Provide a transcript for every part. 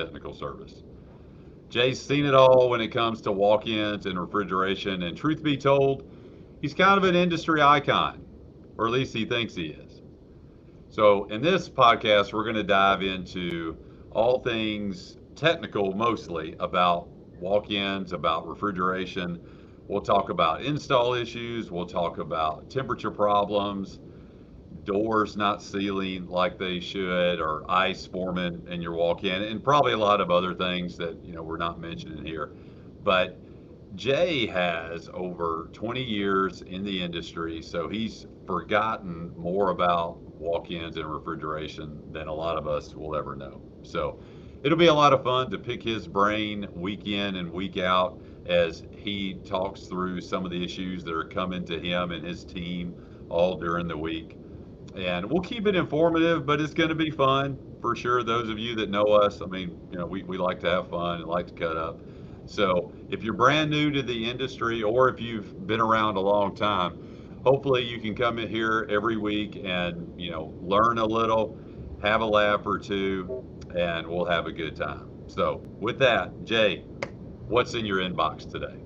technical service. Jay's seen it all when it comes to walk-ins and refrigeration, and truth be told, he's kind of an industry icon, or at least he thinks he is. So, in this podcast, we're going to dive into all things technical, mostly about walk ins, about refrigeration. We'll talk about install issues, we'll talk about temperature problems, doors not sealing like they should, or ice forming in your walk in, and probably a lot of other things that we're not mentioning here. But Jay has over 20 years in the industry, so he's forgotten more about walk-ins and refrigeration than a lot of us will ever know. So it'll be a lot of fun to pick his brain week in and week out as he talks through some of the issues that are coming to him and his team all during the week. And we'll keep it informative, but it's going to be fun for sure. Those of you that know us, I mean, we like to have fun and like to cut up. So if you're brand new to the industry or if you've been around a long time, hopefully you can come in here every week and, learn a little, have a laugh or two, and we'll have a good time. So with that, Jay, what's in your inbox today?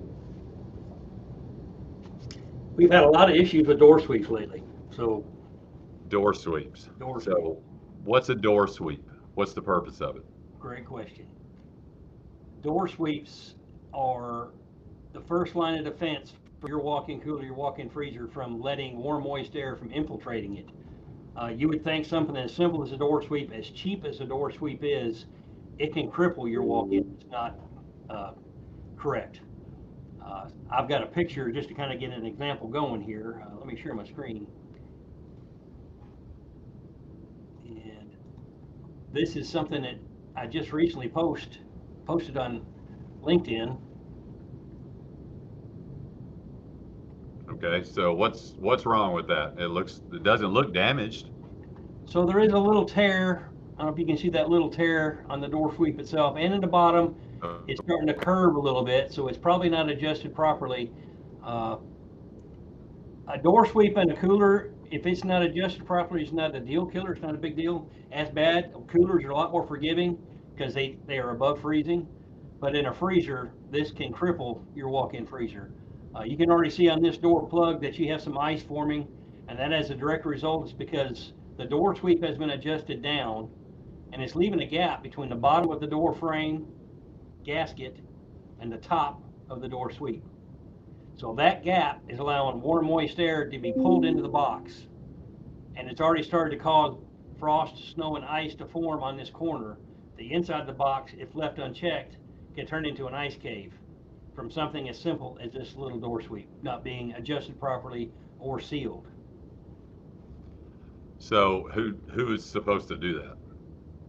We've had a lot of issues with door sweeps lately. So Door sweeps. door sweep, So what's a door sweep? What's the purpose of it? great question. Door sweeps are the first line of defense for your walk-in cooler, your walk-in freezer from letting warm, moist air from infiltrating it. You would think something as simple as a door sweep, as cheap as a door sweep is, it can cripple your walk-in. It's not correct. I've got a picture just to kind of get an example going here. Let me share my screen. And this is something that I just recently posted on LinkedIn. Okay, so what's wrong with that? It doesn't look damaged. So there is a little tear. I don't know if you can see that little tear on the door sweep itself, and in the bottom, it's starting to curve a little bit, so it's probably not adjusted properly. A door sweep and a cooler, if it's not adjusted properly, it's not a deal killer. It's not a big deal. As bad, coolers are a lot more forgiving because they are above freezing. But in a freezer, this can cripple your walk-in freezer. You can already see on this door plug that you have some ice forming, and that as a direct result is because the door sweep has been adjusted down, and it's leaving a gap between the bottom of the door frame gasket and the top of the door sweep. So that gap is allowing warm, moist air to be pulled into the box, and it's already started to cause frost, snow, and ice to form on this corner. The inside of the box, if left unchecked, can turn into an ice cave from something as simple as this little door sweep not being adjusted properly or sealed. So who is supposed to do that?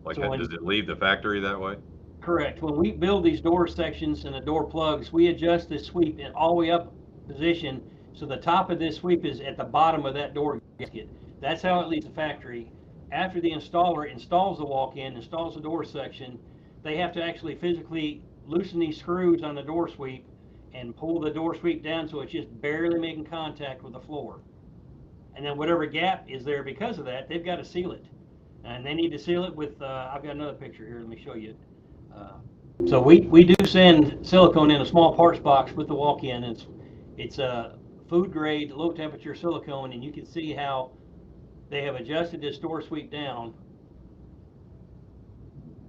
Like, So does it leave the factory that way? Correct. When we build these door sections and the door plugs, we adjust this sweep in all the way up position so the top of this sweep is at the bottom of that door gasket. That's how it leaves the factory. After the installer installs the walk-in, installs the door section, they have to actually physically loosen these screws on the door sweep and pull the door sweep down so it's just barely making contact with the floor. And then whatever gap is there because of that, they've got to seal it. And they need to seal it with, I've got another picture here, let me show you. So we do send silicone in a small parts box with the walk-in. It's a food grade, low temperature silicone, and you can see how they have adjusted this door sweep down,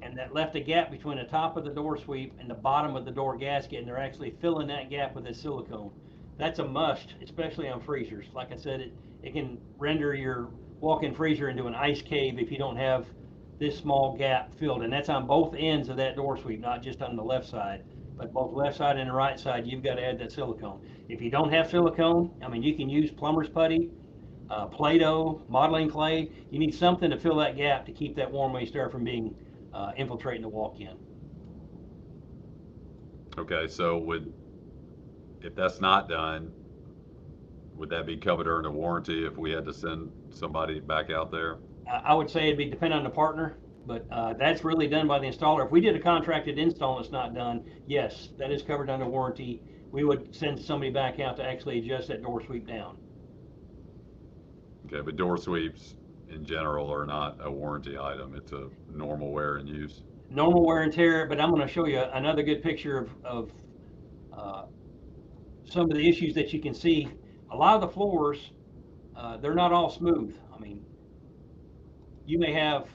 and that left a gap between the top of the door sweep and the bottom of the door gasket, and they're actually filling that gap with this silicone. That's a must, especially on freezers. Like I said, it can render your walk-in freezer into an ice cave if you don't have this small gap filled, and that's on both ends of that door sweep, not just on the left side, but both left side and the right side. You've got to add that silicone. If you don't have silicone, I mean, you can use plumber's putty, Play-Doh, modeling clay. You need something to fill that gap to keep that warm moist air from being infiltrating the walk-in. Okay, so if that's not done, would that be covered under warranty if we had to send somebody back out there? I would say it'd be dependent on the partner, but that's really done by the installer. If we did a contracted install and it's not done, yes, that is covered under warranty. We would send somebody back out to actually adjust that door sweep down. Okay, but door sweeps in general are not a warranty item. It's a normal wear and use. normal wear and tear, but I'm going to show you another good picture of some of the issues that you can see. A lot of the floors, they're not all smooth. I mean, you may have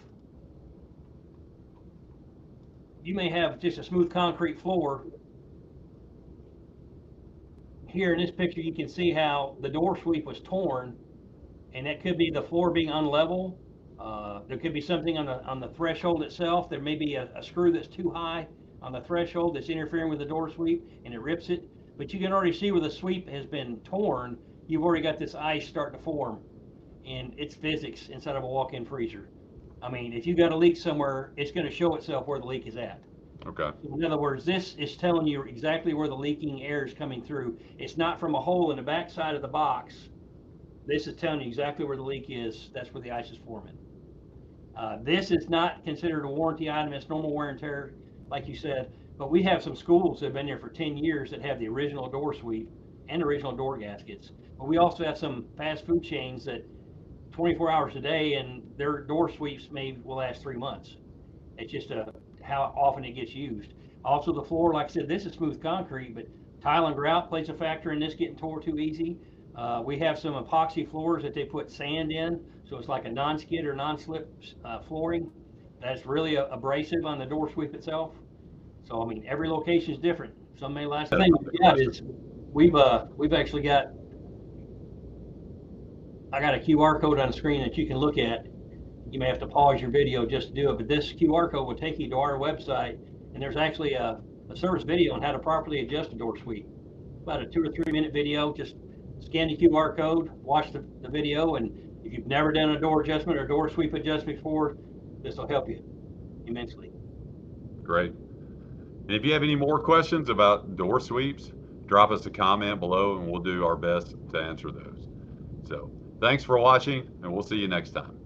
just a smooth concrete floor. Here in this picture, you can see how the door sweep was torn, and that could be the floor being unlevel. There could be something on the threshold itself. There may be a screw that's too high on the threshold that's interfering with the door sweep, and it rips it. But you can already see where the sweep has been torn. You've already got this ice starting to form, and it's physics inside of a walk-in freezer. I mean, if you got a leak somewhere, it's going to show itself where the leak is at. Okay. So in other words, this is telling you exactly where the leaking air is coming through. It's not from a hole in the back side of the box. This is telling you exactly where the leak is. That's where the ice is forming. This is not considered a warranty item. It's normal wear and tear, like you said. But we have some schools that have been there for 10 years that have the original door sweep and original door gaskets. But we also have some fast food chains that 24 hours a day, and their door sweeps will last 3 months. It's just how often it gets used. Also, the floor, like I said, this is smooth concrete, but tile and grout plays a factor in this getting tore too easy. We have some epoxy floors that they put sand in, so it's like a non-skid or non-slip flooring. That's really abrasive on the door sweep itself. So, I mean, every location is different. Some may last. The thing we got is we've actually got, I got a QR code on the screen that you can look at. You may have to pause your video just to do it, but this QR code will take you to our website, and there's actually a service video on how to properly adjust a door sweep. About a 2 or 3 minute video. Just scan the QR code, watch the video, and if you've never done a door adjustment or door sweep adjustment before, this will help you immensely. Great. And if you have any more questions about door sweeps, drop us a comment below and we'll do our best to answer those. So thanks for watching, and we'll see you next time.